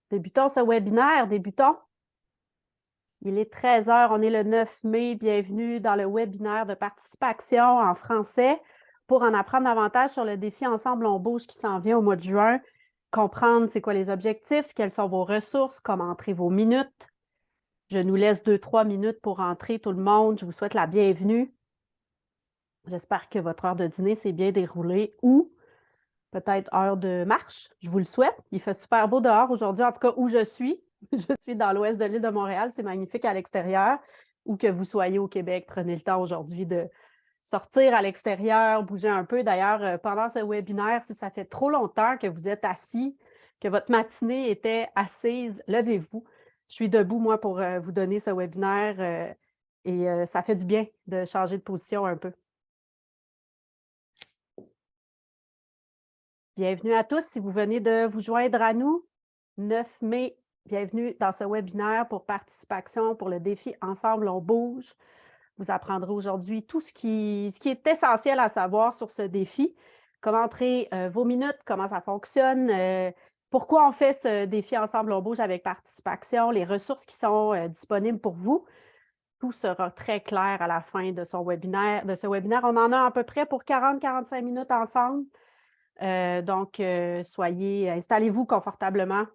Débutons ce webinaire, débutons. Il est 13 heures, on est le 9 mai. Bienvenue dans le webinaire de participation en français pour en apprendre davantage sur le défi Ensemble on bouge qui s'en vient au mois de juin. Comprendre c'est quoi les objectifs, quelles sont vos ressources, comment entrer vos minutes. Je nous laisse 2-3 minutes pour entrer tout le monde. Je vous souhaite la bienvenue. J'espère que votre heure de dîner s'est bien déroulée ou peut-être heure de marche. Je vous le souhaite. Il fait super beau dehors aujourd'hui, en tout cas où je suis. Je suis dans l'ouest de l'île de Montréal. C'est magnifique à l'extérieur. Où que vous soyez au Québec, prenez le temps aujourd'hui de sortir à l'extérieur, bouger un peu. D'ailleurs, pendant ce webinaire, si ça fait trop longtemps que vous êtes assis, que votre matinée était assise, levez-vous. Je suis debout, moi, pour vous donner ce webinaire et ça fait du bien de changer de position un peu. Bienvenue à tous. Si vous venez de vous joindre à nous, 9 mai, bienvenue dans ce webinaire pour participation pour le défi Ensemble on bouge. Vous apprendrez aujourd'hui tout ce qui est essentiel à savoir sur ce défi. Comment entrer vos minutes, comment ça fonctionne, pourquoi on fait ce défi Ensemble on bouge avec participation, les ressources qui sont disponibles pour vous. Tout sera très clair à la fin de ce webinaire. On en a à peu près pour 40-45 minutes ensemble. Donc, installez-vous confortablement.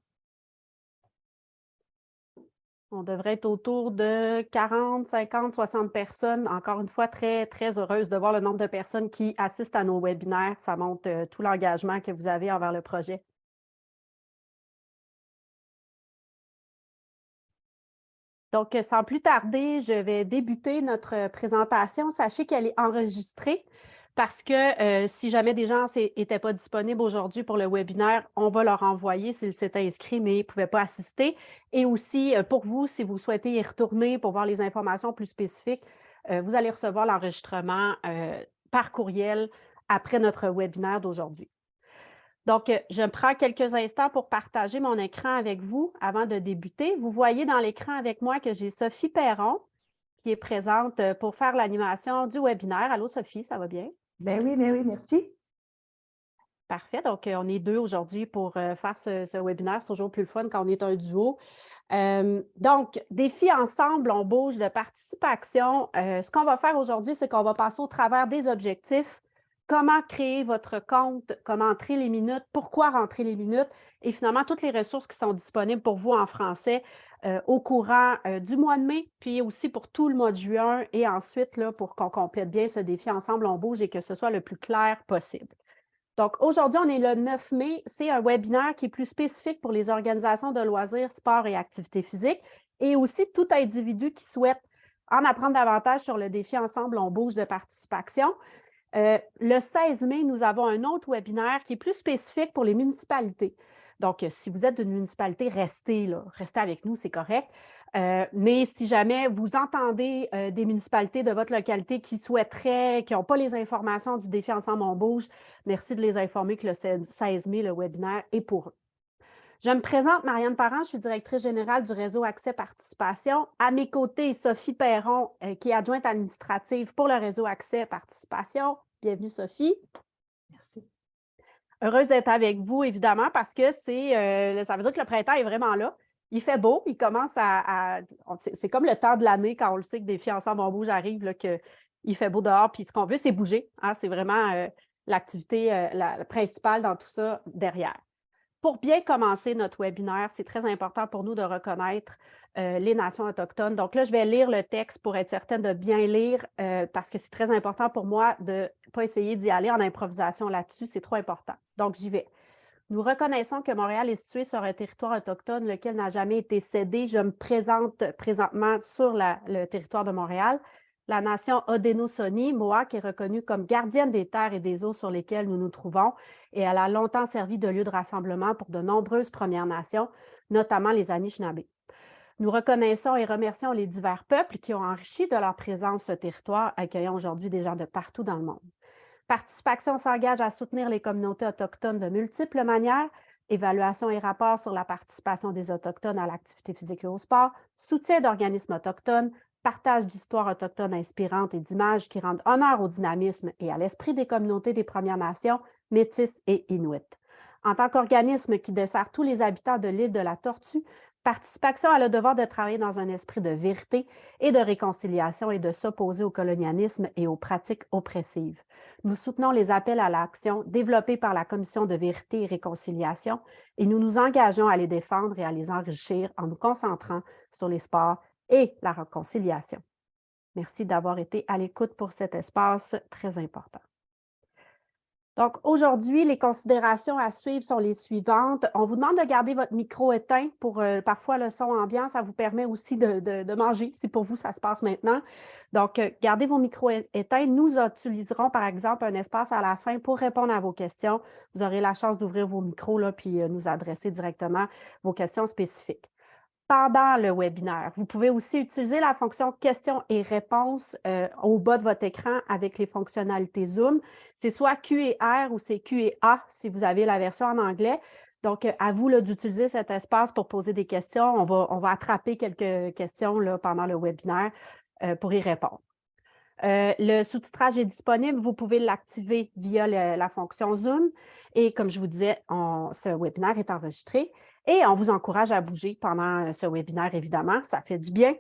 On devrait être autour de 40, 50, 60 personnes. Encore une fois, très, très heureuse de voir le nombre de personnes qui assistent à nos webinaires. Ça montre tout l'engagement que vous avez envers le projet. Donc, sans plus tarder, je vais débuter notre présentation. Sachez qu'elle est enregistrée parce que si jamais des gens n'étaient pas disponibles aujourd'hui pour le webinaire, on va leur envoyer s'ils s'étaient inscrits mais ils ne pouvaient pas assister. Et aussi, pour vous, si vous souhaitez y retourner pour voir les informations plus spécifiques, vous allez recevoir l'enregistrement par courriel après notre webinaire d'aujourd'hui. Donc, je prends quelques instants pour partager mon écran avec vous avant de débuter. Vous voyez dans l'écran avec moi que j'ai Sophie Perron qui est présente pour faire l'animation du webinaire. Allô, Sophie, ça va bien? Ben oui, merci. Parfait. Donc, on est deux aujourd'hui pour faire ce webinaire. C'est toujours plus fun quand on est un duo. Donc, défi ensemble, on bouge de participation. Ce qu'on va faire aujourd'hui, c'est qu'on va passer au travers des objectifs. Comment créer votre compte, comment entrer les minutes, pourquoi rentrer les minutes et finalement toutes les ressources qui sont disponibles pour vous en français au courant du mois de mai, puis aussi pour tout le mois de juin et ensuite là, pour qu'on complète bien ce défi ensemble, on bouge et que ce soit le plus clair possible. Donc, aujourd'hui, on est le 9 mai. C'est un webinaire qui est plus spécifique pour les organisations de loisirs, sports et activités physiques et aussi tout individu qui souhaite en apprendre davantage sur le défi Ensemble, on bouge de participation. Le 16 mai, nous avons un autre webinaire qui est plus spécifique pour les municipalités. Donc, si vous êtes d'une municipalité, restez là, restez avec nous, c'est correct. Mais si jamais vous entendez des municipalités de votre localité qui souhaiteraient, qui n'ont pas les informations du défi Ensemble on bouge, merci de les informer que le 16 mai, le webinaire est pour eux. Je me présente, Marianne Parent, je suis directrice générale du réseau Accès Participation. À mes côtés, Sophie Perron, qui est adjointe administrative pour le réseau Accès Participation. Bienvenue, Sophie. Merci. Heureuse d'être avec vous, évidemment, parce que ça veut dire que le printemps est vraiment là. Il fait beau, il commence c'est comme le temps de l'année quand on le sait que Défi Ensemble on bouge arrive, là, qu'il fait beau dehors, puis ce qu'on veut, c'est bouger. Hein? C'est vraiment l'activité la principale dans tout ça derrière. Pour bien commencer notre webinaire, c'est très important pour nous de reconnaître les nations autochtones. Donc là, je vais lire le texte pour être certaine de bien lire parce que c'est très important pour moi de ne pas essayer d'y aller en improvisation là-dessus. C'est trop important. Donc, j'y vais. Nous reconnaissons que Montréal est situé sur un territoire autochtone lequel n'a jamais été cédé. Je me présente présentement sur le territoire de Montréal. La nation Haudenosaunee, Mohawk, est reconnue comme gardienne des terres et des eaux sur lesquelles nous nous trouvons et elle a longtemps servi de lieu de rassemblement pour de nombreuses Premières Nations, notamment les Anishinaabe. Nous reconnaissons et remercions les divers peuples qui ont enrichi de leur présence ce territoire, accueillant aujourd'hui des gens de partout dans le monde. Participation s'engage à soutenir les communautés autochtones de multiples manières, évaluation et rapport sur la participation des Autochtones à l'activité physique et au sport, soutien d'organismes autochtones, partage d'histoires autochtones inspirantes et d'images qui rendent honneur au dynamisme et à l'esprit des communautés des Premières Nations, Métis et Inuits. En tant qu'organisme qui dessert tous les habitants de l'île de la Tortue, Participation a le devoir de travailler dans un esprit de vérité et de réconciliation et de s'opposer au colonialisme et aux pratiques oppressives. Nous soutenons les appels à l'action développés par la Commission de vérité et réconciliation et nous nous engageons à les défendre et à les enrichir en nous concentrant sur les sports et la réconciliation. Merci d'avoir été à l'écoute pour cet espace très important. Donc, aujourd'hui, les considérations à suivre sont les suivantes. On vous demande de garder votre micro éteint pour parfois le son ambiant. Ça vous permet aussi de manger, si pour vous, ça se passe maintenant. Donc, gardez vos micros éteints. Nous utiliserons, par exemple, un espace à la fin pour répondre à vos questions. Vous aurez la chance d'ouvrir vos micros là, puis nous adresser directement vos questions spécifiques. Pendant le webinaire, vous pouvez aussi utiliser la fonction questions et réponses au bas de votre écran avec les fonctionnalités Zoom. C'est soit Q et R ou c'est Q et A si vous avez la version en anglais. Donc, à vous d'utiliser cet espace pour poser des questions. On va attraper quelques questions là, pendant le webinaire pour y répondre. Le sous-titrage est disponible. Vous pouvez l'activer via la fonction Zoom. Et comme je vous disais, ce webinaire est enregistré. Et on vous encourage à bouger pendant ce webinaire, évidemment. Ça fait du bien.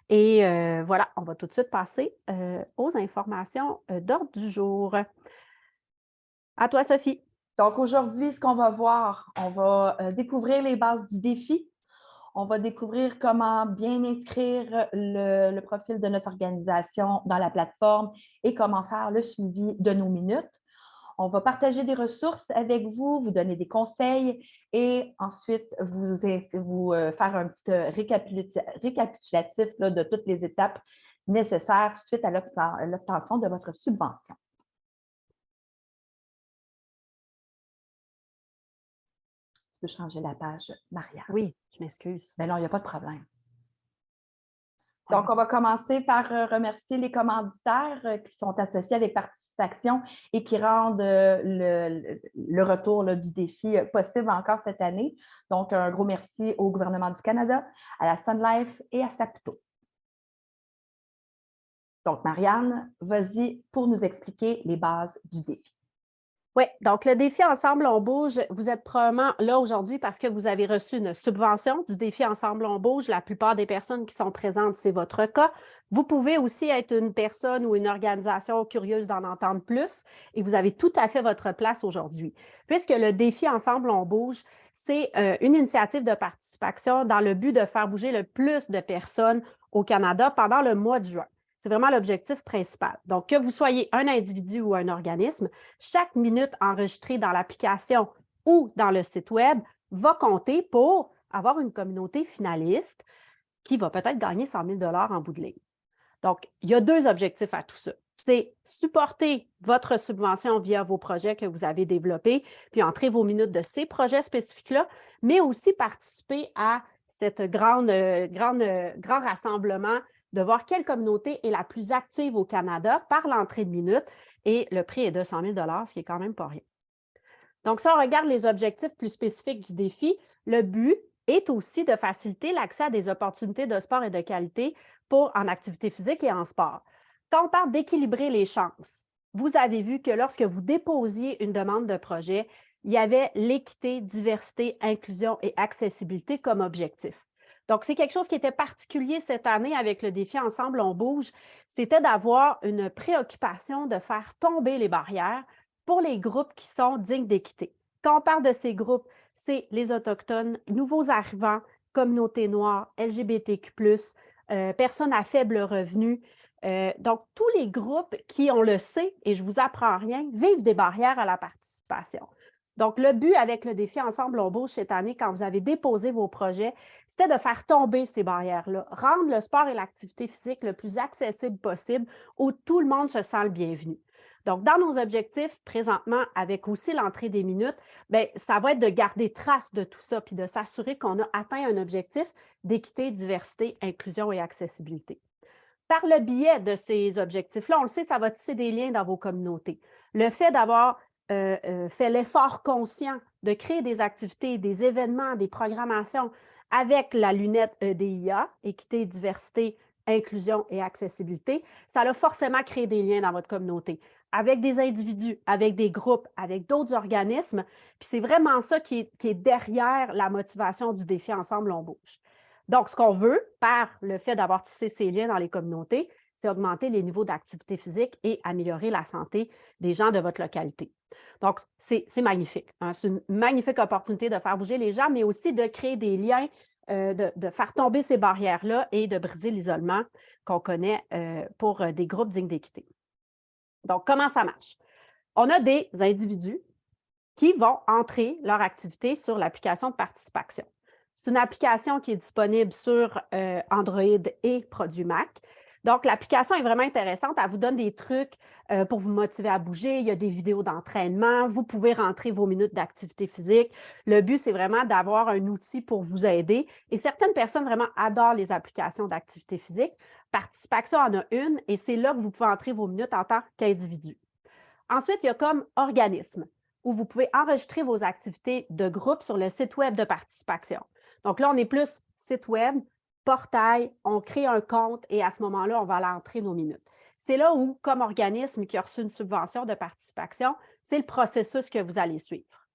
Et voilà, on va tout de suite passer aux informations d'ordre du jour. À toi, Sophie. Donc, aujourd'hui, ce qu'on va voir, on va découvrir les bases du défi. On va découvrir comment bien inscrire le profil de notre organisation dans la plateforme et comment faire le suivi de nos minutes. On va partager des ressources avec vous, vous donner des conseils et ensuite vous faire un petit récapitulatif là, de toutes les étapes nécessaires suite à l'obtention de votre subvention. Tu peux changer la page, Maria. Oui, je m'excuse. Mais non, il n'y a pas de problème. Donc, on va commencer par remercier les commanditaires qui sont associés avec Participation et qui rendent le retour là, du défi possible encore cette année. Donc, un gros merci au gouvernement du Canada, à la Sun Life et à Saputo. Donc, Marianne, vas-y pour nous expliquer les bases du défi. Oui, donc le défi Ensemble on bouge, vous êtes probablement là aujourd'hui parce que vous avez reçu une subvention du défi Ensemble on bouge. La plupart des personnes qui sont présentes, c'est votre cas. Vous pouvez aussi être une personne ou une organisation curieuse d'en entendre plus et vous avez tout à fait votre place aujourd'hui. Puisque le défi Ensemble on bouge, c'est une initiative de participation dans le but de faire bouger le plus de personnes au Canada pendant le mois de juin. C'est vraiment l'objectif principal. Donc, que vous soyez un individu ou un organisme, chaque minute enregistrée dans l'application ou dans le site Web va compter pour avoir une communauté finaliste qui va peut-être gagner 100 000 $ en bout de ligne. Donc, il y a deux objectifs à tout ça. C'est supporter votre subvention via vos projets que vous avez développés, puis entrer vos minutes de ces projets spécifiques-là, mais aussi participer à cette grand rassemblement de voir quelle communauté est la plus active au Canada par l'entrée de minutes. Et le prix est de 100 000 $, ce qui est quand même pas rien. Donc, si on regarde les objectifs plus spécifiques du défi, le but est aussi de faciliter l'accès à des opportunités de sport et de qualité en activité physique et en sport. Quand on parle d'équilibrer les chances, vous avez vu que lorsque vous déposiez une demande de projet, il y avait l'équité, diversité, inclusion et accessibilité comme objectif. Donc, c'est quelque chose qui était particulier cette année avec le défi Ensemble on bouge, c'était d'avoir une préoccupation de faire tomber les barrières pour les groupes qui sont dignes d'équité. Quand on parle de ces groupes, c'est les Autochtones, nouveaux arrivants, communautés noires, LGBTQ+, personnes à faible revenu. Donc, tous les groupes qui, on le sait, et je ne vous apprends rien, vivent des barrières à la participation. Donc, le but avec le défi Ensemble on bouge cette année, quand vous avez déposé vos projets, c'était de faire tomber ces barrières-là, rendre le sport et l'activité physique le plus accessible possible où tout le monde se sent le bienvenu. Donc, dans nos objectifs, présentement, avec aussi l'entrée des minutes, bien, ça va être de garder trace de tout ça puis de s'assurer qu'on a atteint un objectif d'équité, diversité, inclusion et accessibilité. Par le biais de ces objectifs-là, on le sait, ça va tisser des liens dans vos communautés. Le fait d'avoir fait l'effort conscient de créer des activités, des événements, des programmations avec la lunette EDIA, équité, diversité, inclusion et accessibilité, ça a forcément créé des liens dans votre communauté, avec des individus, avec des groupes, avec d'autres organismes. Puis c'est vraiment ça qui est derrière la motivation du défi Ensemble, on bouge. Donc, ce qu'on veut, par le fait d'avoir tissé ces liens dans les communautés, c'est augmenter les niveaux d'activité physique et améliorer la santé des gens de votre localité. Donc, c'est magnifique, hein. C'est une magnifique opportunité de faire bouger les gens, mais aussi de créer des liens, de faire tomber ces barrières-là et de briser l'isolement qu'on connaît pour des groupes dignes d'équité. Donc, comment ça marche? On a des individus qui vont entrer leur activité sur l'application de participation. C'est une application qui est disponible sur Android et produits Mac. Donc, l'application est vraiment intéressante. Elle vous donne des trucs pour vous motiver à bouger. Il y a des vidéos d'entraînement. Vous pouvez rentrer vos minutes d'activité physique. Le but, c'est vraiment d'avoir un outil pour vous aider. Et certaines personnes vraiment adorent les applications d'activité physique. Participation en a une et c'est là que vous pouvez entrer vos minutes en tant qu'individu. Ensuite, il y a comme organisme, où vous pouvez enregistrer vos activités de groupe sur le site web de participation. Donc là, on est plus site web, portail, on crée un compte et à ce moment-là, on va aller entrer nos minutes. C'est là où, comme organisme qui a reçu une subvention de participation, c'est le processus que vous allez suivre.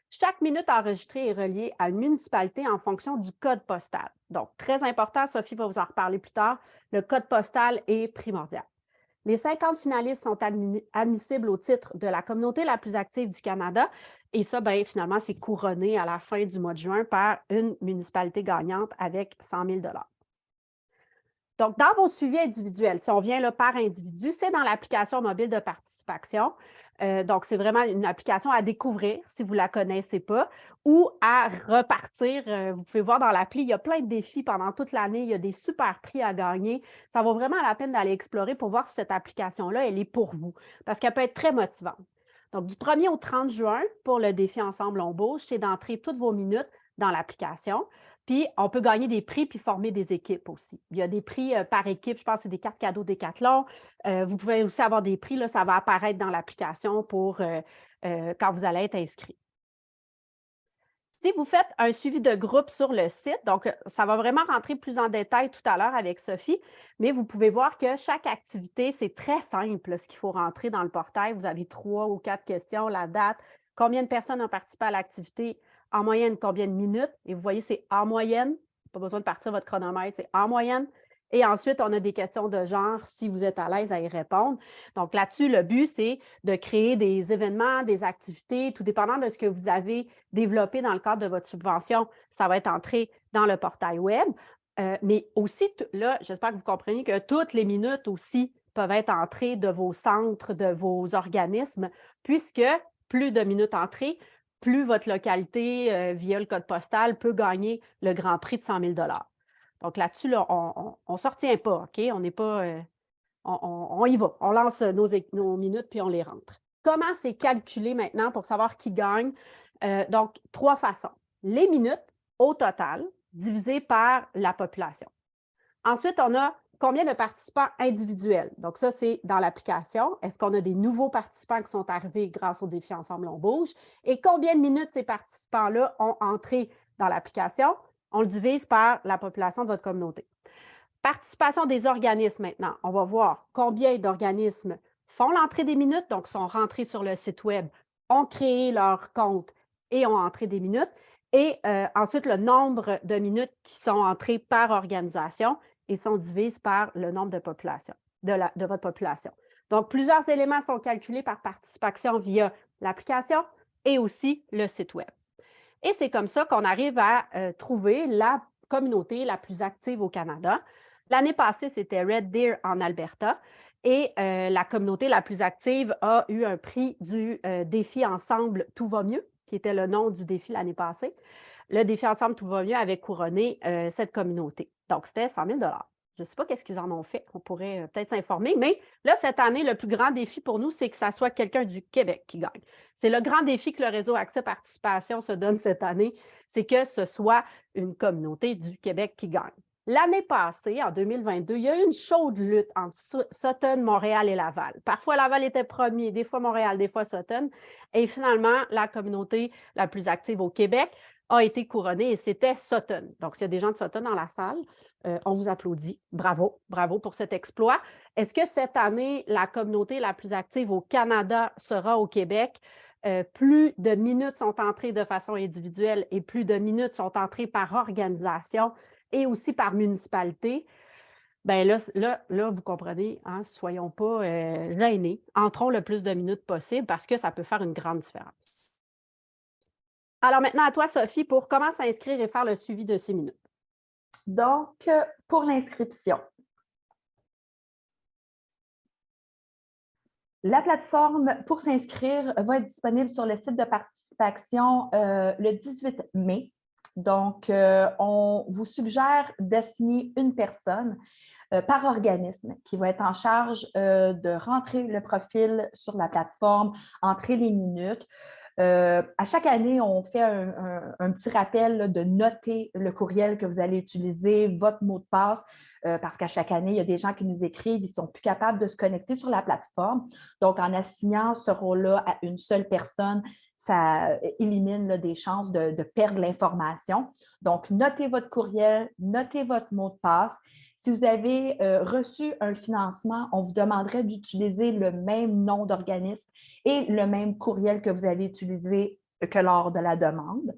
Chaque minute enregistrée est reliée à une municipalité en fonction du code postal. Donc, très important, Sophie va vous en reparler plus tard, le code postal est primordial. Les 50 finalistes sont admissibles au titre de la communauté la plus active du Canada. Et ça, bien, finalement, c'est couronné à la fin du mois de juin par une municipalité gagnante avec 100 000 $. Donc, dans vos suivis individuels, si on vient là par individu, c'est dans l'application mobile de participation. Donc, c'est vraiment une application à découvrir si vous ne la connaissez pas ou à repartir. Vous pouvez voir dans l'appli, il y a plein de défis pendant toute l'année. Il y a des super prix à gagner. Ça vaut vraiment la peine d'aller explorer pour voir si cette application-là, elle est pour vous parce qu'elle peut être très motivante. Donc, du 1er au 30 juin, pour le défi Ensemble, on bouge, c'est d'entrer toutes vos minutes dans l'application. Puis, on peut gagner des prix puis former des équipes aussi. Il y a des prix par équipe, je pense que c'est des cartes cadeaux Décathlon. Vous pouvez aussi avoir des prix, là, ça va apparaître dans l'application pour quand vous allez être inscrit. Si vous faites un suivi de groupe sur le site, donc ça va vraiment rentrer plus en détail tout à l'heure avec Sophie, mais vous pouvez voir que chaque activité, c'est très simple ce qu'il faut rentrer dans le portail. Vous avez 3 ou 4 questions, la date, combien de personnes ont participé à l'activité, en moyenne, combien de minutes, et vous voyez, c'est en moyenne, pas besoin de partir votre chronomètre, c'est en moyenne. Et ensuite, on a des questions de genre, si vous êtes à l'aise à y répondre. Donc là-dessus, le but, c'est de créer des événements, des activités, tout dépendant de ce que vous avez développé dans le cadre de votre subvention, ça va être entré dans le portail web. Mais aussi, là, j'espère que vous comprenez que toutes les minutes aussi peuvent être entrées de vos centres, de vos organismes, puisque plus de minutes entrées, plus votre localité, via le code postal, peut gagner le grand prix de 100 000 $. Donc là-dessus, là, on ne se retient pas, OK? On n'est pas, on y va. On lance nos minutes puis on les rentre. Comment c'est calculé maintenant pour savoir qui gagne? Donc, 3 façons. Les minutes au total divisées par la population. Ensuite, on a combien de participants individuels. Donc, ça, c'est dans l'application. Est-ce qu'on a des nouveaux participants qui sont arrivés grâce au défi Ensemble, on bouge? Et combien de minutes ces participants-là ont entré dans l'application? On le divise par la population de votre communauté. Participation des organismes maintenant. On va voir combien d'organismes font l'entrée des minutes, donc sont rentrés sur le site web, ont créé leur compte et ont entré des minutes. Et ensuite, le nombre de minutes qui sont entrées par organisation et sont divisées par le nombre de population, de votre population. Donc, plusieurs éléments sont calculés par participation via l'application et aussi le site web. Et c'est comme ça qu'on arrive à trouver la communauté la plus active au Canada. L'année passée, c'était Red Deer en Alberta et la communauté la plus active a eu un prix du défi Ensemble Tout va mieux, qui était le nom du défi l'année passée. Le défi Ensemble Tout va mieux avait couronné cette communauté. Donc, c'était 100 000 $. Je ne sais pas qu'est-ce qu'ils en ont fait. On pourrait peut-être s'informer. Mais là, cette année, le plus grand défi pour nous, c'est que ça soit quelqu'un du Québec qui gagne. C'est le grand défi que le réseau Accès Participation se donne cette année, c'est que ce soit une communauté du Québec qui gagne. L'année passée, en 2022, il y a eu une chaude lutte entre Sutton, Montréal et Laval. Parfois, Laval était premier, des fois Montréal, des fois Sutton. Et finalement, la communauté la plus active au Québec a été couronné et c'était Sutton. Donc, s'il y a des gens de Sutton dans la salle, on vous applaudit. Bravo, bravo pour cet exploit. Est-ce que cette année, la communauté la plus active au Canada sera au Québec? Plus de minutes sont entrées de façon individuelle et plus de minutes sont entrées par organisation et aussi par municipalité. Bien là, vous comprenez, hein, soyons pas gênés. Entrons le plus de minutes possible parce que ça peut faire une grande différence. Alors maintenant, à toi, Sophie, pour comment s'inscrire et faire le suivi de ces minutes. Donc, pour l'inscription, la plateforme pour s'inscrire va être disponible sur le site de participation le 18 mai. Donc, on vous suggère d'assigner une personne par organisme qui va être en charge de rentrer le profil sur la plateforme, entrer les minutes. À chaque année, on fait un petit rappel là, de noter le courriel que vous allez utiliser, votre mot de passe, parce qu'à chaque année, il y a des gens qui nous écrivent, ils ne sont plus capables de se connecter sur la plateforme. Donc, en assignant ce rôle-là à une seule personne, ça élimine là, des chances de perdre l'information. Donc, notez votre courriel, notez votre mot de passe. Si vous avez reçu un financement, on vous demanderait d'utiliser le même nom d'organisme et le même courriel que vous avez utilisé que lors de la demande.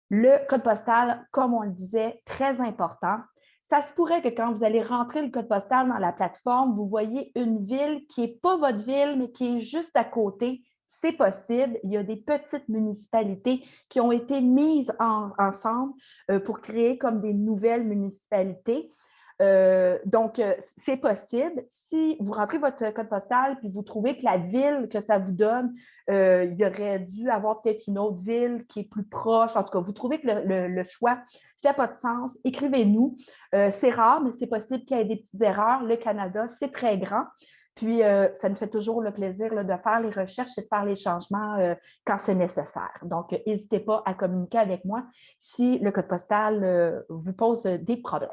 Le code postal, comme on le disait, très important. Ça se pourrait que quand vous allez rentrer le code postal dans la plateforme, vous voyez une ville qui n'est pas votre ville, mais qui est juste à côté. C'est possible. Il y a des petites municipalités qui ont été mises ensemble pour créer comme des nouvelles municipalités. Donc, c'est possible. Si vous rentrez votre code postal puis vous trouvez que la ville que ça vous donne, il y aurait dû avoir peut-être une autre ville qui est plus proche. En tout cas, vous trouvez que le choix ne fait pas de sens, écrivez-nous. C'est rare, mais c'est possible qu'il y ait des petites erreurs. Le Canada, c'est très grand. Puis, ça nous fait toujours le plaisir là, de faire les recherches et de faire les changements quand c'est nécessaire. Donc, n'hésitez pas à communiquer avec moi si le code postal vous pose des problèmes.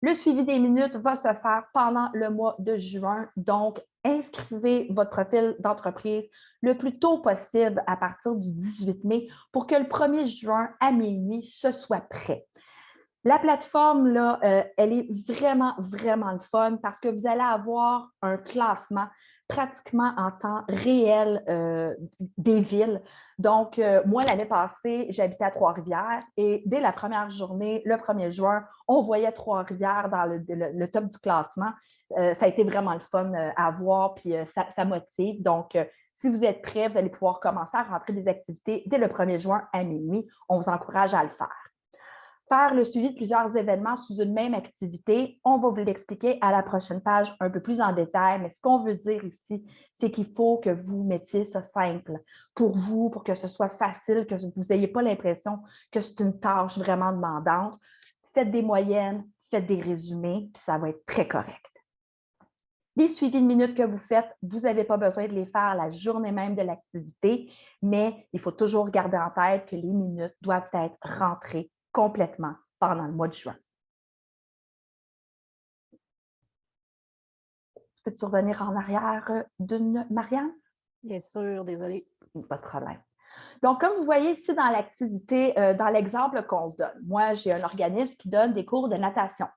Le suivi des minutes va se faire pendant le mois de juin. Donc, inscrivez votre profil d'entreprise le plus tôt possible à partir du 18 mai pour que le 1er juin à minuit, ce soit prêt. La plateforme, là, elle est vraiment, vraiment le fun parce que vous allez avoir un classement pratiquement en temps réel des villes. Donc, moi, l'année passée, j'habitais à Trois-Rivières et dès la première journée, le 1er juin, on voyait Trois-Rivières dans le top du classement. Ça a été vraiment le fun à voir, puis ça motive. Donc, si vous êtes prêts, vous allez pouvoir commencer à rentrer des activités dès le 1er juin à minuit. On vous encourage à le faire. Faire le suivi de plusieurs événements sous une même activité, on va vous l'expliquer à la prochaine page un peu plus en détail, mais ce qu'on veut dire ici, c'est qu'il faut que vous mettiez ça simple pour vous, pour que ce soit facile, que vous n'ayez pas l'impression que c'est une tâche vraiment demandante. Faites des moyennes, faites des résumés, puis ça va être très correct. Les suivis de minutes que vous faites, vous n'avez pas besoin de les faire la journée même de l'activité, mais il faut toujours garder en tête que les minutes doivent être rentrées complètement pendant le mois de juin. Peux-tu revenir en arrière d'une Marianne? Bien sûr, désolée. Pas de problème. Donc, comme vous voyez ici dans l'activité, dans l'exemple qu'on se donne, moi, j'ai un organisme qui donne des cours de natation.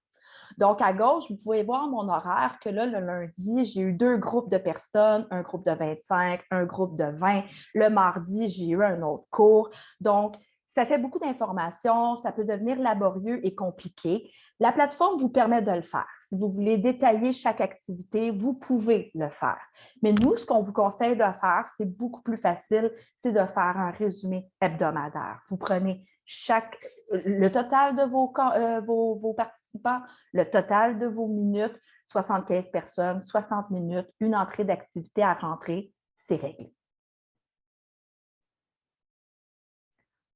Donc, à gauche, vous pouvez voir mon horaire que là, le lundi, j'ai eu 2 groupes de personnes, un groupe de 25, un groupe de 20. Le mardi, j'ai eu un autre cours. Donc, ça fait beaucoup d'informations, ça peut devenir laborieux et compliqué. La plateforme vous permet de le faire. Si vous voulez détailler chaque activité, vous pouvez le faire. Mais nous, ce qu'on vous conseille de faire, c'est beaucoup plus facile, c'est de faire un résumé hebdomadaire. Vous prenez le total de vos participants, le total de vos minutes, 75 personnes, 60 minutes, une entrée d'activité à rentrer, c'est réglé.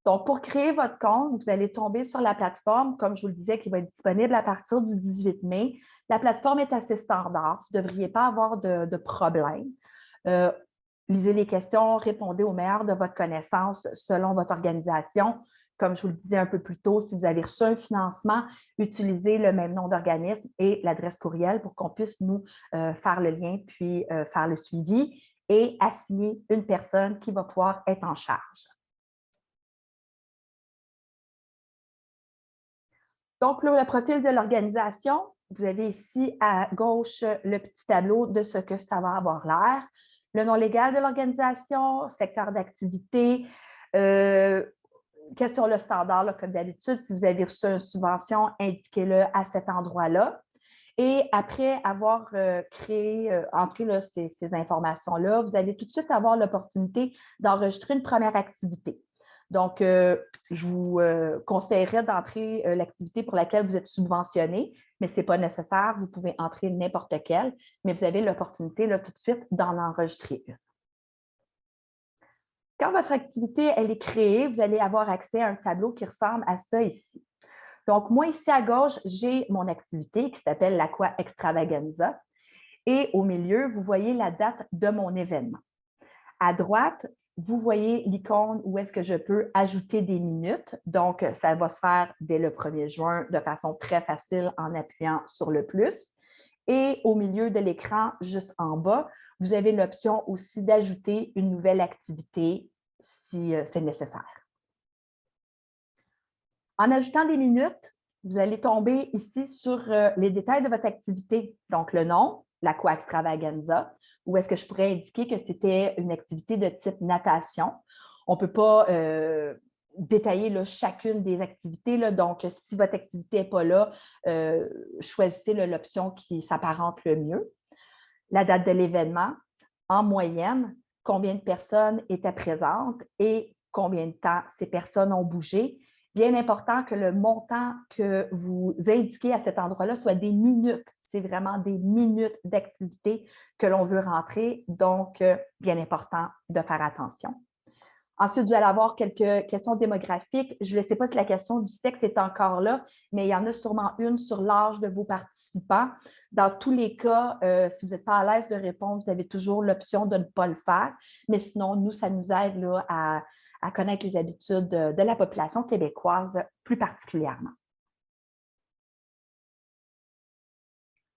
Donc, pour créer votre compte, vous allez tomber sur la plateforme, comme je vous le disais, qui va être disponible à partir du 18 mai. La plateforme est assez standard. Vous ne devriez pas avoir de problème. Lisez les questions, répondez au meilleur de votre connaissance selon votre organisation. Comme je vous le disais un peu plus tôt, si vous avez reçu un financement, utilisez le même nom d'organisme et l'adresse courriel pour qu'on puisse nous faire le lien puis faire le suivi et assigner une personne qui va pouvoir être en charge. Donc, là, le profil de l'organisation, vous avez ici à gauche le petit tableau de ce que ça va avoir l'air. Le nom légal de l'organisation, secteur d'activité, question le standard, là, comme d'habitude. Si vous avez reçu une subvention, indiquez-le à cet endroit-là. Et après avoir entré là, ces informations-là, vous allez tout de suite avoir l'opportunité d'enregistrer une première activité. Donc, je vous conseillerais d'entrer l'activité pour laquelle vous êtes subventionné, mais ce n'est pas nécessaire. Vous pouvez entrer n'importe quelle, mais vous avez l'opportunité là, tout de suite d'en enregistrer une. Quand votre activité elle est créée, vous allez avoir accès à un tableau qui ressemble à ça ici. Donc, moi, ici à gauche, j'ai mon activité qui s'appelle l'Aqua Extravaganza. Et au milieu, vous voyez la date de mon événement. À droite, vous voyez l'icône où est-ce que je peux ajouter des minutes. Donc, ça va se faire dès le 1er juin de façon très facile en appuyant sur le plus. Et au milieu de l'écran, juste en bas, vous avez l'option aussi d'ajouter une nouvelle activité si c'est nécessaire. En ajoutant des minutes, vous allez tomber ici sur les détails de votre activité. Donc, le nom, l'Aqua Extravaganza, où est-ce que je pourrais indiquer que c'était une activité de type natation. On ne peut pas détailler là, chacune des activités. Là. Donc, si votre activité n'est pas là, choisissez l'option qui s'apparente le mieux. La date de l'événement, en moyenne, combien de personnes étaient présentes et combien de temps ces personnes ont bougé. Bien important que le montant que vous indiquez à cet endroit-là soit des minutes. C'est vraiment des minutes d'activité que l'on veut rentrer, donc bien important de faire attention. Ensuite, vous allez avoir quelques questions démographiques. Je ne sais pas si la question du sexe est encore là, mais il y en a sûrement une sur l'âge de vos participants. Dans tous les cas, si vous n'êtes pas à l'aise de répondre, vous avez toujours l'option de ne pas le faire. Mais sinon, nous, ça nous aide là, à connaître les habitudes de la population québécoise plus particulièrement.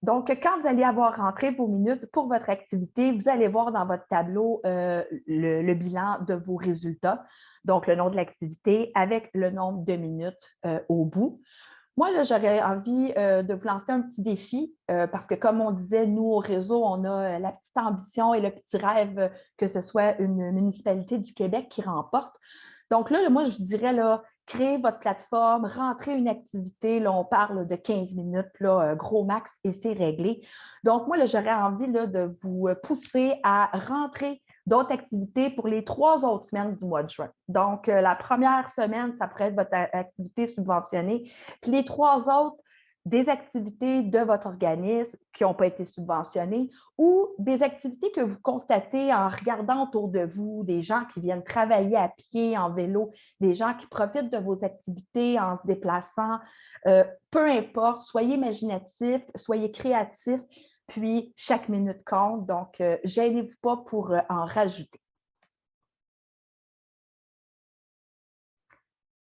Donc, quand vous allez avoir rentré vos minutes pour votre activité, vous allez voir dans votre tableau le bilan de vos résultats, donc le nom de l'activité avec le nombre de minutes au bout. Moi, j'aurais envie de vous lancer un petit défi parce que, comme on disait, nous, au réseau, on a la petite ambition et le petit rêve que ce soit une municipalité du Québec qui remporte. Donc là, moi, je dirais, là, créez votre plateforme, rentrez une activité, là, on parle de 15 minutes, là, gros max, et c'est réglé. Donc, moi, j'aurais envie là, de vous pousser à rentrer d'autres activités pour les 3 autres semaines du mois de juin. Donc, la première semaine, ça pourrait être votre activité subventionnée. Puis les 3 autres, des activités de votre organisme qui n'ont pas été subventionnées ou des activités que vous constatez en regardant autour de vous, des gens qui viennent travailler à pied, en vélo, des gens qui profitent de vos activités en se déplaçant. Peu importe, soyez imaginatifs, soyez créatifs, puis chaque minute compte. Donc, gênez-vous pas pour en rajouter.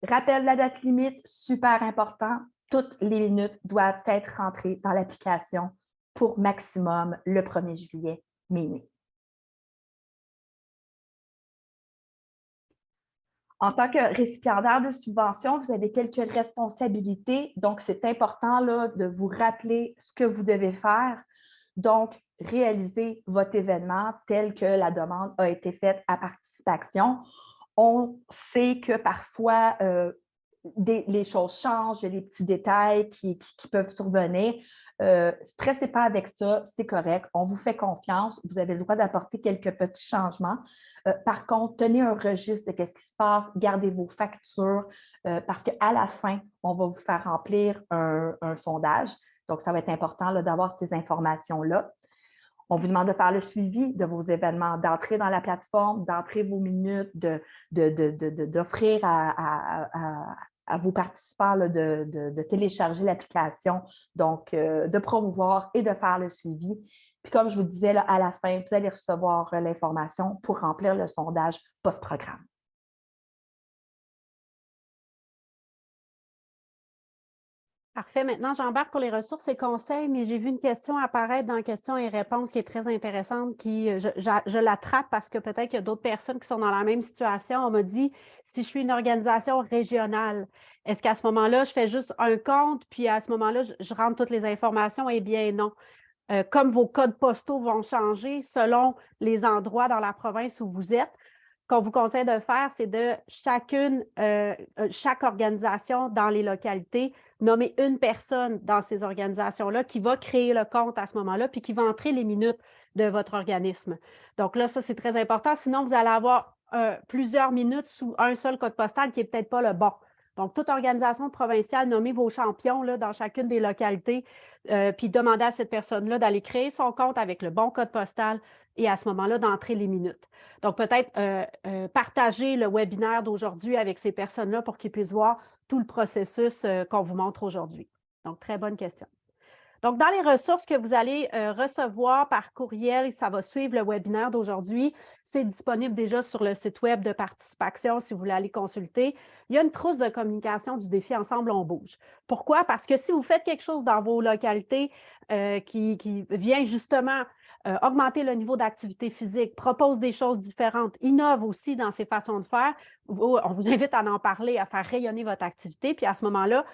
Rappel de la date limite, super important. Toutes les minutes doivent être rentrées dans l'application pour maximum le 1er juillet, minuit. En tant que récipiendaire de subvention, vous avez quelques responsabilités. Donc, c'est important là, de vous rappeler ce que vous devez faire. Donc, réaliser votre événement tel que la demande a été faite à Participation. On sait que parfois, les choses changent, il y a des petits détails qui peuvent survenir. Stressez pas avec ça, c'est correct. On vous fait confiance. Vous avez le droit d'apporter quelques petits changements. Par contre, tenez un registre de ce qui se passe, gardez vos factures parce qu'à la fin, on va vous faire remplir un sondage. Donc, ça va être important d'avoir ces informations-là. On vous demande de faire le suivi de vos événements, d'entrer dans la plateforme, d'entrer vos minutes, d'offrir à vos participants là, de télécharger l'application, donc de promouvoir et de faire le suivi. Puis comme je vous disais, là, à la fin, vous allez recevoir l'information pour remplir le sondage post-programme. Parfait. Maintenant, j'embarque pour les ressources et conseils, mais j'ai vu une question apparaître dans questions et réponses qui est très intéressante, qui je l'attrape parce que peut-être qu'il y a d'autres personnes qui sont dans la même situation. On m'a dit, si je suis une organisation régionale, Est-ce qu'à ce moment-là, je fais juste un compte, puis à ce moment-là, je rentre toutes les informations? Eh bien, non. Comme vos codes postaux vont changer selon les endroits dans la province où vous êtes, ce qu'on vous conseille de faire, c'est de chaque organisation dans les localités, nommer une personne dans ces organisations-là qui va créer le compte à ce moment-là, puis qui va entrer les minutes de votre organisme. Donc là, ça, c'est très important. Sinon, vous allez avoir plusieurs minutes sous un seul code postal qui n'est peut-être pas le bon. Donc, toute organisation provinciale, nommez vos champions là, dans chacune des localités, puis demandez à cette personne-là d'aller créer son compte avec le bon code postal et à ce moment-là, d'entrer les minutes. Donc, peut-être partager le webinaire d'aujourd'hui avec ces personnes-là pour qu'ils puissent voir tout le processus qu'on vous montre aujourd'hui. Donc, très bonne question. Donc, dans les ressources que vous allez recevoir par courriel, ça va suivre le webinaire d'aujourd'hui. C'est disponible déjà sur le site web de Participation si vous voulez aller consulter. Il y a une trousse de communication du défi Ensemble, on bouge. Pourquoi? Parce que si vous faites quelque chose dans vos localités qui vient justement augmenter le niveau d'activité physique, propose des choses différentes, innove aussi dans ses façons de faire, on vous invite à en parler, à faire rayonner votre activité, puis à ce moment-là,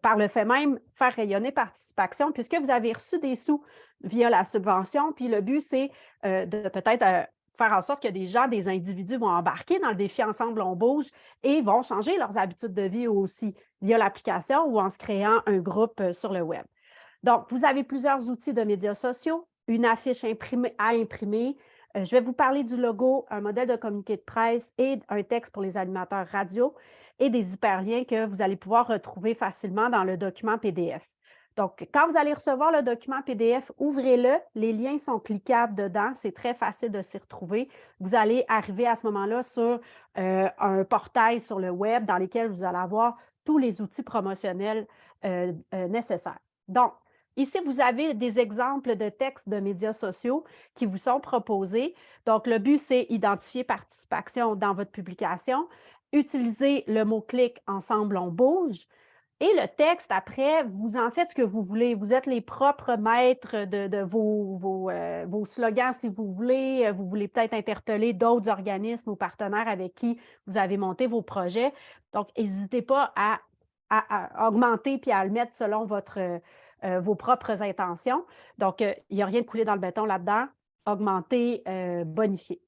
par le fait même, faire rayonner Participation, puisque vous avez reçu des sous via la subvention. Puis le but, c'est de peut-être faire en sorte que des gens, des individus vont embarquer dans le défi Ensemble, on bouge et vont changer leurs habitudes de vie aussi via l'application ou en se créant un groupe sur le web. Donc, vous avez plusieurs outils de médias sociaux, une affiche à imprimer. Je vais vous parler du logo, un modèle de communiqué de presse et un texte pour les animateurs radio et des hyperliens que vous allez pouvoir retrouver facilement dans le document PDF. Donc, quand vous allez recevoir le document PDF, ouvrez-le. Les liens sont cliquables dedans. C'est très facile de s'y retrouver. Vous allez arriver à ce moment-là sur un portail sur le web dans lequel vous allez avoir tous les outils promotionnels nécessaires. Donc, ici, vous avez des exemples de textes de médias sociaux qui vous sont proposés. Donc, le but, c'est identifier Participation dans votre publication, utiliser le mot-clic Ensemble, on bouge. Et le texte, après, vous en faites ce que vous voulez. Vous êtes les propres maîtres de vos slogans, si vous voulez. Vous voulez peut-être interpeller d'autres organismes ou partenaires avec qui vous avez monté vos projets. Donc, n'hésitez pas à augmenter puis à le mettre selon vos propres intentions. Donc, il n'y a rien de coulé dans le béton là-dedans. Augmenter, bonifier.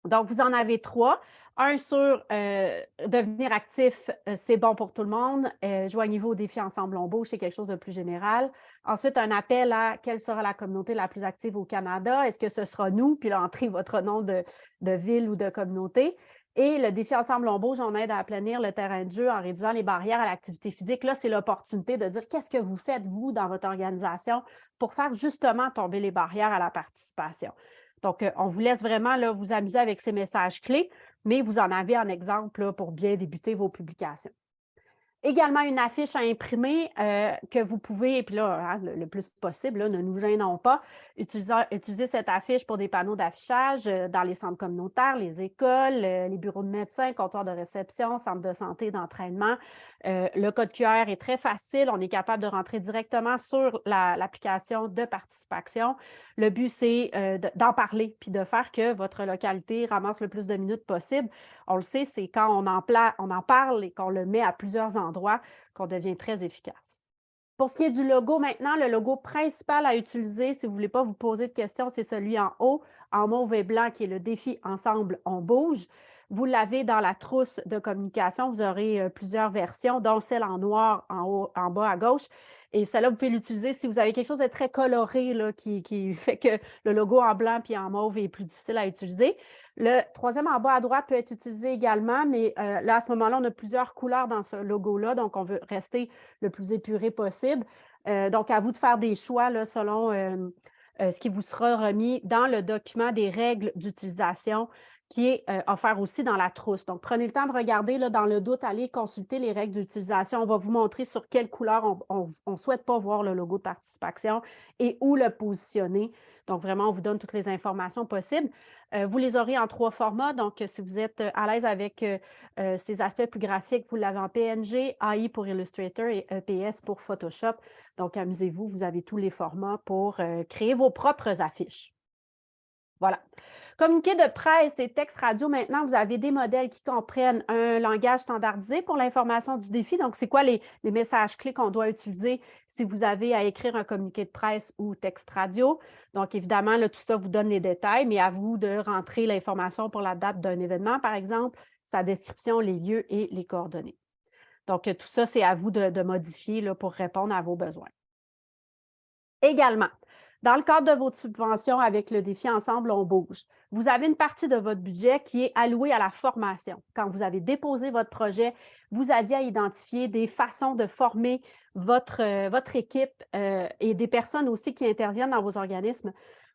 Donc, vous en avez 3. Un sur devenir actif, c'est bon pour tout le monde. Joignez-vous au défi Ensemble, on bouge, c'est quelque chose de plus général. Ensuite, un appel à quelle sera la communauté la plus active au Canada? Est-ce que ce sera nous? Puis là, entrez votre nom de ville ou de communauté. Et le défi Ensemble, on bouge, on aide à aplanir le terrain de jeu en réduisant les barrières à l'activité physique. Là, c'est l'opportunité de dire qu'est-ce que vous faites, vous, dans votre organisation, pour faire justement tomber les barrières à la participation. Donc, on vous laisse vraiment là, vous amuser avec ces messages clés, mais vous en avez en exemple là, pour bien débuter vos publications. Également, une affiche à imprimer que vous pouvez, et puis là, hein, le plus possible, là, ne nous gênons pas, utiliser cette affiche pour des panneaux d'affichage dans les centres communautaires, les écoles, les bureaux de médecins, comptoirs de réception, centres de santé, d'entraînement. Le code QR est très facile. On est capable de rentrer directement sur l'application de Participation. Le but, c'est d'en parler puis de faire que votre localité ramasse le plus de minutes possible. On le sait, c'est quand on en parle et qu'on le met à plusieurs endroits qu'on devient très efficace. Pour ce qui est du logo maintenant, le logo principal à utiliser, si vous ne voulez pas vous poser de questions, c'est celui en haut, en mauve et blanc, qui est le défi Ensemble, on bouge. Vous l'avez dans la trousse de communication. Vous aurez plusieurs versions, dont celle en noir en haut, en bas à gauche. Et celle-là, vous pouvez l'utiliser si vous avez quelque chose de très coloré là, qui fait que le logo en blanc puis en mauve est plus difficile à utiliser. Le troisième en bas à droite peut être utilisé également, mais là, à ce moment-là, on a plusieurs couleurs dans ce logo-là, donc on veut rester le plus épuré possible. Donc, à vous de faire des choix là, selon ce qui vous sera remis dans le document des règles d'utilisation qui est offert aussi dans la trousse. Donc, prenez le temps de regarder, là, dans le doute, allez consulter les règles d'utilisation. On va vous montrer sur quelle couleur on ne souhaite pas voir le logo de Participation et où le positionner. Donc, vraiment, on vous donne toutes les informations possibles. Vous les aurez en 3 formats. Donc, si vous êtes à l'aise avec ces aspects plus graphiques, vous l'avez en PNG, AI pour Illustrator et EPS pour Photoshop. Donc, amusez-vous, vous avez tous les formats pour créer vos propres affiches. Voilà. Communiqué de presse et texte radio, maintenant, vous avez des modèles qui comprennent un langage standardisé pour l'information du défi. Donc, c'est quoi les messages clés qu'on doit utiliser si vous avez à écrire un communiqué de presse ou texte radio. Donc, évidemment, là, tout ça vous donne les détails, mais à vous de rentrer l'information pour la date d'un événement, par exemple, sa description, les lieux et les coordonnées. Donc, tout ça, c'est à vous de modifier là, pour répondre à vos besoins. Également, dans le cadre de votre subvention avec le défi Ensemble, on bouge, vous avez une partie de votre budget qui est allouée à la formation. Quand vous avez déposé votre projet, vous aviez à identifier des façons de former votre équipe et des personnes aussi qui interviennent dans vos organismes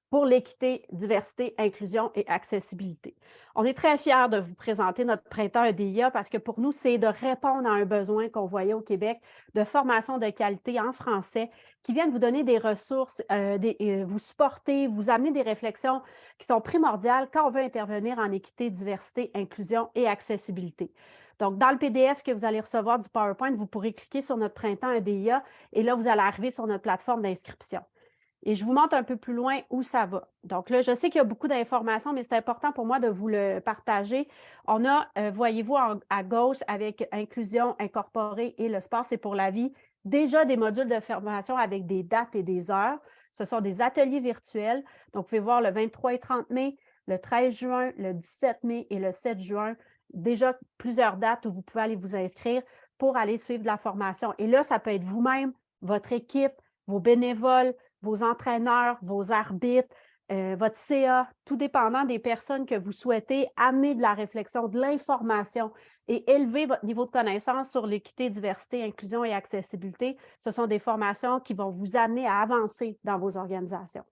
pour l'équité, diversité, inclusion et accessibilité. On est très fiers de vous présenter notre printemps EDIA parce que pour nous, c'est de répondre à un besoin qu'on voyait au Québec de formation de qualité en français qui viennent vous donner des ressources, vous supporter, vous amener des réflexions qui sont primordiales quand on veut intervenir en équité, diversité, inclusion et accessibilité. Donc, dans le PDF que vous allez recevoir du PowerPoint, vous pourrez cliquer sur notre printemps EDIA et là, vous allez arriver sur notre plateforme d'inscription. Et je vous montre un peu plus loin où ça va. Donc là, je sais qu'il y a beaucoup d'informations, mais c'est important pour moi de vous le partager. On a, voyez-vous, à gauche, avec inclusion incorporée et le sport, c'est pour la vie, déjà des modules de formation avec des dates et des heures. Ce sont des ateliers virtuels. Donc, vous pouvez voir le 23 et 30 mai, le 13 juin, le 17 mai et le 7 juin. Déjà plusieurs dates où vous pouvez aller vous inscrire pour aller suivre de la formation. Et là, ça peut être vous-même, votre équipe, vos bénévoles, vos entraîneurs, vos arbitres, votre CA, tout dépendant des personnes que vous souhaitez amener de la réflexion, de l'information et élever votre niveau de connaissance sur l'équité, diversité, inclusion et accessibilité. Ce sont des formations qui vont vous amener à avancer dans vos organisations.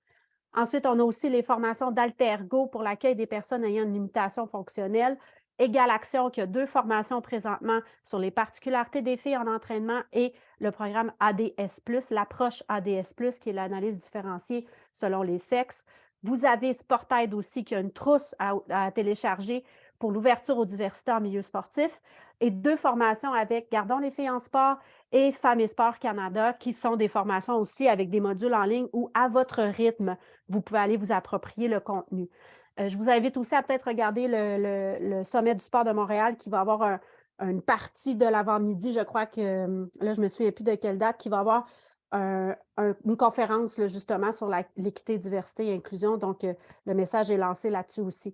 Ensuite, on a aussi les formations d'Altergo pour l'accueil des personnes ayant une limitation fonctionnelle. Égal Action, qui a 2 formations présentement sur les particularités des filles en entraînement et le programme ADS+, l'approche ADS+, qui est l'analyse différenciée selon les sexes. Vous avez SportAid aussi, qui a une trousse à télécharger pour l'ouverture aux diversités en milieu sportif. Et 2 formations avec Gardons les filles en sport et Femmes et Sport Canada, qui sont des formations aussi avec des modules en ligne où, à votre rythme, vous pouvez aller vous approprier le contenu. Je vous invite aussi à peut-être regarder le Sommet du sport de Montréal qui va avoir une partie de l'avant-midi, je crois que, là, je ne me souviens plus de quelle date, qui va avoir une conférence là, justement sur l'équité, diversité et inclusion. Donc, le message est lancé là-dessus aussi.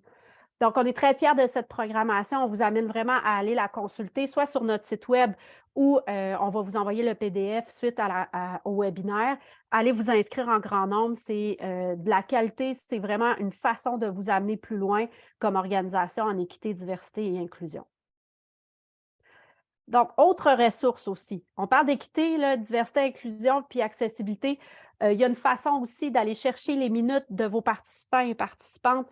Donc, on est très fiers de cette programmation. On vous amène vraiment à aller la consulter, soit sur notre site web ou on va vous envoyer le PDF suite au webinaire. Allez vous inscrire en grand nombre. C'est de la qualité, c'est vraiment une façon de vous amener plus loin comme organisation en équité, diversité et inclusion. Donc, autres ressources aussi. On parle d'équité, diversité, inclusion puis accessibilité. Il y a une façon aussi d'aller chercher les minutes de vos participants et participantes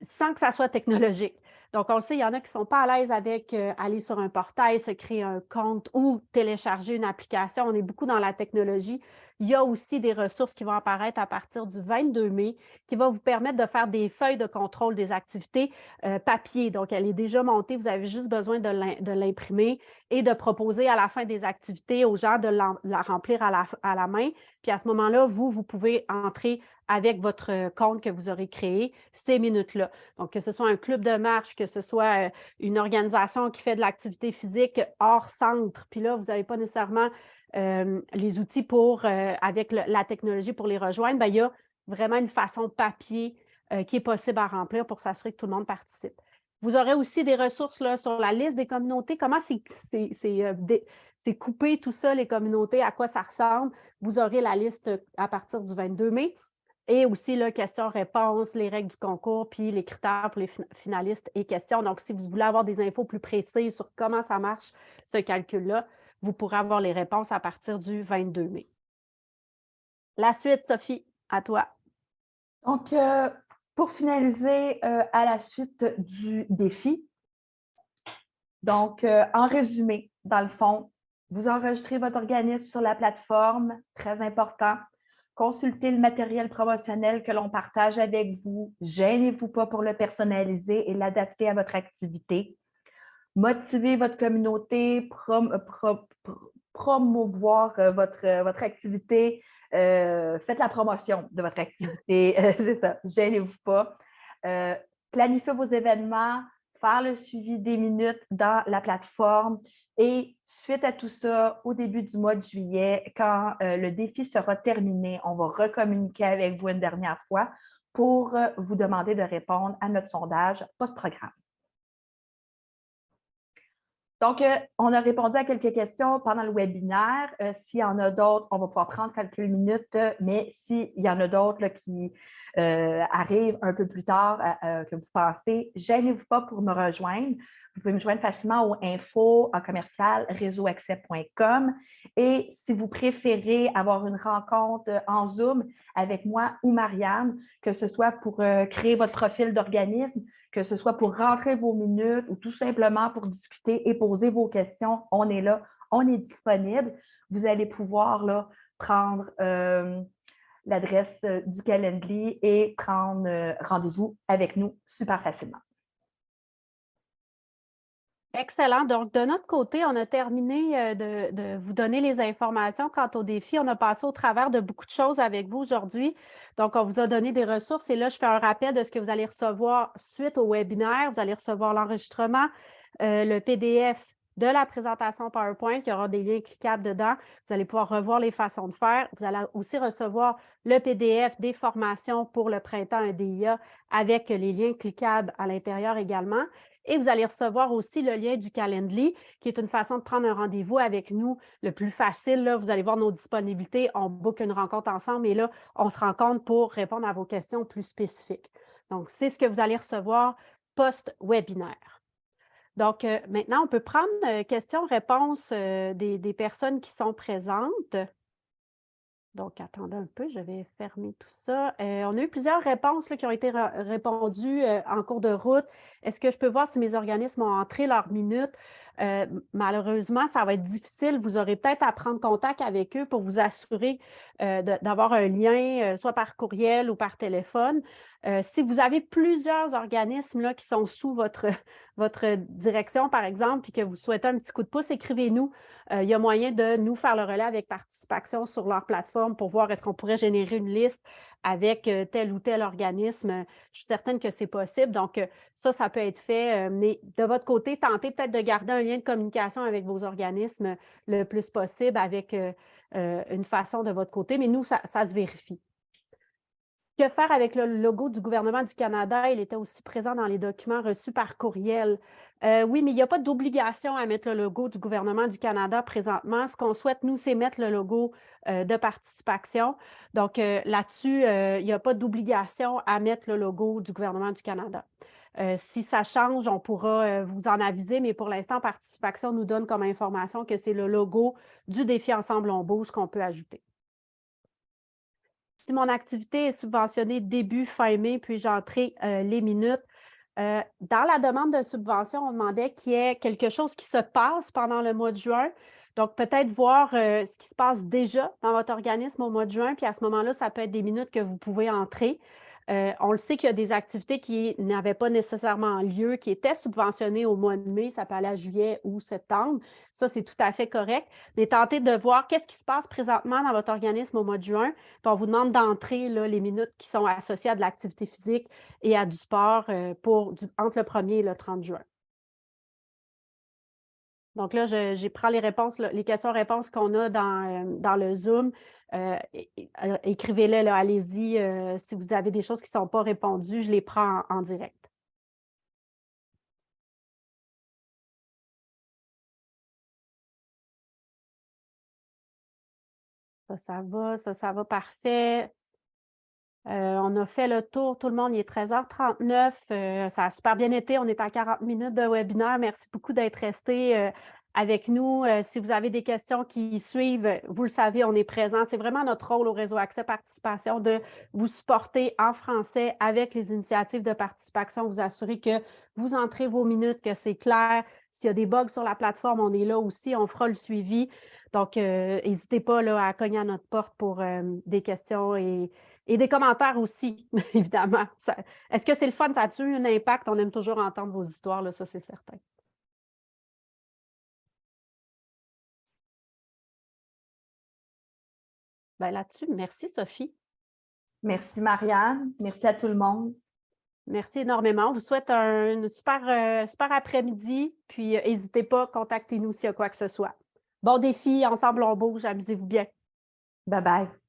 sans que ça soit technologique. Donc, on le sait, il y en a qui ne sont pas à l'aise avec aller sur un portail, se créer un compte ou télécharger une application. On est beaucoup dans la technologie. Il y a aussi des ressources qui vont apparaître à partir du 22 mai qui vont vous permettre de faire des feuilles de contrôle des activités papier. Donc, elle est déjà montée. Vous avez juste besoin de l'imprimer et de proposer à la fin des activités aux gens de la remplir à la main. Puis à ce moment-là, vous pouvez entrer avec votre compte que vous aurez créé ces minutes-là. Donc, que ce soit un club de marche, que ce soit une organisation qui fait de l'activité physique hors centre, puis là, vous n'avez pas nécessairement les outils pour, avec la technologie pour les rejoindre, bien, il y a vraiment une façon papier qui est possible à remplir pour s'assurer que tout le monde participe. Vous aurez aussi des ressources là, sur la liste des communautés, comment c'est coupé tout ça, les communautés, à quoi ça ressemble. Vous aurez la liste à partir du 22 mai. Et aussi, questions-réponses, les règles du concours, puis les critères pour les finalistes et questions. Donc, si vous voulez avoir des infos plus précises sur comment ça marche, ce calcul-là, vous pourrez avoir les réponses à partir du 22 mai. La suite, Sophie, à toi. Donc, pour finaliser, à la suite du défi, donc, en résumé, dans le fond, vous enregistrez votre organisme sur la plateforme, très important. Consultez le matériel promotionnel que l'on partage avec vous. Gênez-vous pas pour le personnaliser et l'adapter à votre activité. Motivez votre communauté, promouvoir votre activité. Faites la promotion de votre activité. C'est ça, gênez-vous pas. planifier vos événements, faire le suivi des minutes dans la plateforme. Et suite à tout ça, au début du mois de juillet, quand le défi sera terminé, on va recommuniquer avec vous une dernière fois pour vous demander de répondre à notre sondage post-programme. Donc, on a répondu à quelques questions pendant le webinaire. S'il y en a d'autres, on va pouvoir prendre quelques minutes, mais s'il y en a d'autres qui arrivent un peu plus tard que vous pensez, gênez-vous pas pour me rejoindre. Vous pouvez me joindre facilement au info@réseauaccès.com. Et si vous préférez avoir une rencontre en Zoom avec moi ou Marianne, que ce soit pour créer votre profil d'organisme, que ce soit pour rentrer vos minutes ou tout simplement pour discuter et poser vos questions, on est là, on est disponible. Vous allez pouvoir là, prendre l'adresse du Calendly et prendre rendez-vous avec nous super facilement. Excellent. Donc, de notre côté, on a terminé de vous donner les informations quant au défi. On a passé au travers de beaucoup de choses avec vous aujourd'hui. Donc, on vous a donné des ressources et là, je fais un rappel de ce que vous allez recevoir suite au webinaire. Vous allez recevoir l'enregistrement, le PDF de la présentation PowerPoint. Il y aura des liens cliquables dedans. Vous allez pouvoir revoir les façons de faire. Vous allez aussi recevoir le PDF des formations pour le printemps EDIA avec les liens cliquables à l'intérieur également. Et vous allez recevoir aussi le lien du Calendly, qui est une façon de prendre un rendez-vous avec nous le plus facile. Là, vous allez voir nos disponibilités, on book une rencontre ensemble et là, on se rencontre pour répondre à vos questions plus spécifiques. Donc, c'est ce que vous allez recevoir post-webinaire. Donc, maintenant, on peut prendre questions-réponses des personnes qui sont présentes. Donc, attendez un peu, je vais fermer tout ça. On a eu plusieurs réponses là, qui ont été répondues en cours de route. Est-ce que je peux voir si mes organismes ont entré leurs minutes? Malheureusement, ça va être difficile. Vous aurez peut-être à prendre contact avec eux pour vous assurer d'avoir un lien, soit par courriel ou par téléphone. Si vous avez plusieurs organismes là, qui sont sous votre direction, par exemple, puis que vous souhaitez un petit coup de pouce, écrivez-nous. Il y a moyen de nous faire le relais avec Participation sur leur plateforme pour voir est-ce qu'on pourrait générer une liste avec tel ou tel organisme. Je suis certaine que c'est possible. Donc, ça peut être fait. Mais de votre côté, tentez peut-être de garder un lien de communication avec vos organismes le plus possible avec une façon de votre côté. Mais nous, ça se vérifie. Que faire avec le logo du gouvernement du Canada? Il était aussi présent dans les documents reçus par courriel. Oui, mais il n'y a pas d'obligation à mettre le logo du gouvernement du Canada présentement. Ce qu'on souhaite, nous, c'est mettre le logo de Participation. Donc, là-dessus, il n'y a pas d'obligation à mettre le logo du gouvernement du Canada. Si ça change, on pourra vous en aviser, mais pour l'instant, Participation nous donne comme information que c'est le logo du défi Ensemble on bouge qu'on peut ajouter. Si mon activité est subventionnée début, fin mai, puis-je entrer les minutes? Dans la demande de subvention, on demandait qu'il y ait quelque chose qui se passe pendant le mois de juin. Donc, peut-être voir ce qui se passe déjà dans votre organisme au mois de juin, puis à ce moment-là, ça peut être des minutes que vous pouvez entrer. On le sait qu'il y a des activités qui n'avaient pas nécessairement lieu, qui étaient subventionnées au mois de mai, ça peut aller à juillet ou septembre. Ça, c'est tout à fait correct. Mais tentez de voir qu'est-ce qui se passe présentement dans votre organisme au mois de juin. Puis on vous demande d'entrer les minutes qui sont associées à de l'activité physique et à du sport entre le 1er et le 30 juin. Donc là, je prends les réponses, les questions-réponses qu'on a dans le Zoom. Écrivez-les, allez-y. Si vous avez des choses qui ne sont pas répondues, je les prends en direct. Ça va, parfait. On a fait le tour, tout le monde, il est 13h39. Ça a super bien été. On est à 40 minutes de webinaire. Merci beaucoup d'être resté avec nous. Si vous avez des questions qui suivent, vous le savez, on est présent. C'est vraiment notre rôle au Réseau Accès Participation de vous supporter en français avec les initiatives de participation, vous assurer que vous entrez vos minutes, que c'est clair. S'il y a des bugs sur la plateforme, on est là aussi, on fera le suivi. Donc, n'hésitez pas à cogner à notre porte pour des questions et des commentaires aussi, évidemment. Est-ce que c'est le fun? Ça a-tu eu un impact? On aime toujours entendre vos histoires, là, ça, c'est certain. Bien, là-dessus, merci, Sophie. Merci, Marianne. Merci à tout le monde. Merci énormément. On vous souhaite un super après-midi. Puis, n'hésitez pas, contactez-nous s'il y a quoi que ce soit. Bon défi, ensemble on bouge, amusez-vous bien. Bye bye.